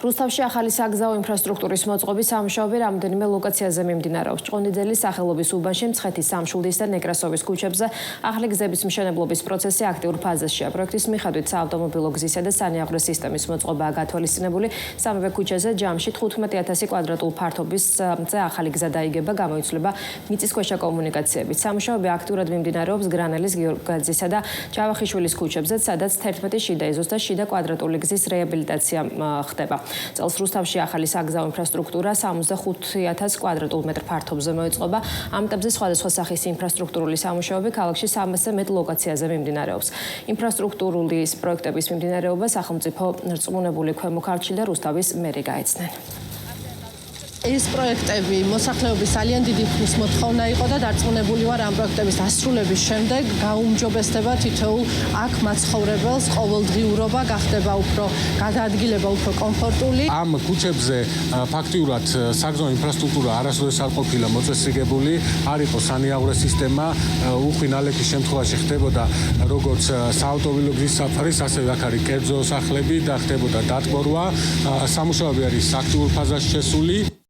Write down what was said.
რუსთავში ახალი საგზაო ინფრასტრუქტურის მოწყობის სამუშაოები რამდენიმე ლოკაციაზე მიმდინარეობს. ჭყონდიძელის სახელობის უბანში, მცხეთის სამშვილდის და ნეკრასოვის ქუჩებზე ახალი გზების მშენებლობის პროცესი აქტიურ ფაზაშია. პროექტის მიხედვით საავტომობილო გზისა და სანიაღვრე სისტემის მოწყობაა გათვალისწინებული. სამივე ქუჩაზე ჯამში 15,000 კვადრატულ ფართობისზე ახალი გზა დაიგება, გამოიცვლება მიწისქვეშა კომუნიკაციებით. სამუშაოები აქტიურად მიმდინარეობს გრანელის, გიორგაძისა და ჯავახიშვილის ქუჩებზე, სადაც 11 შიდა ეზოს და შიდა კვადრატული გზის რეაბილიტაცია ხდება. წელს რუსთავში ახალი საგზაო ინფრასტრუქტურა 65,000 კვადრატულ მეტრ ფართობზე მოეწყობა. ამ ტიპზე სხვადასხვა სახის ინფრასტრუქტურული სამუშაოები ქალაქში 300-ზე მეტ ლოკაციაზე მიმდინარეობს. ინფრასტრუქტურული პროექტების მიმდინარეობა სახელმწიფო რწმუნებული ქვემო ქართლში და რუსთავის მერი გაეცნენ. ეს პროექტები მოსახლეობის ძალიან დიდი ხნის მოთხოვნა იყო და დარწმუნებული ვარ ამ პროექტების დასრულების შემდეგ გაუმჯობესდება თითოეულ აქ მაცხოვრებელს, ყოველდღიურობა გახდება უფრო გადაადგილება, უფრო კომფორტული. ამ ქუჩებზე ფაქტიურად საგზაო ინფრასტრუქტურა არასოდეს არ ყოფილა მოწესრიგებული, არ იყო სანიაღვრე სისტემა, უხვი ნალექის შემთხვევაში ხდებოდა როგორც საავტომობილო გზის საფარის, ასევე აქ არის კერძო სახლები და ხდებოდა დატბორვა. სამუშაოები არის აქტიურ ფაზაში შესული.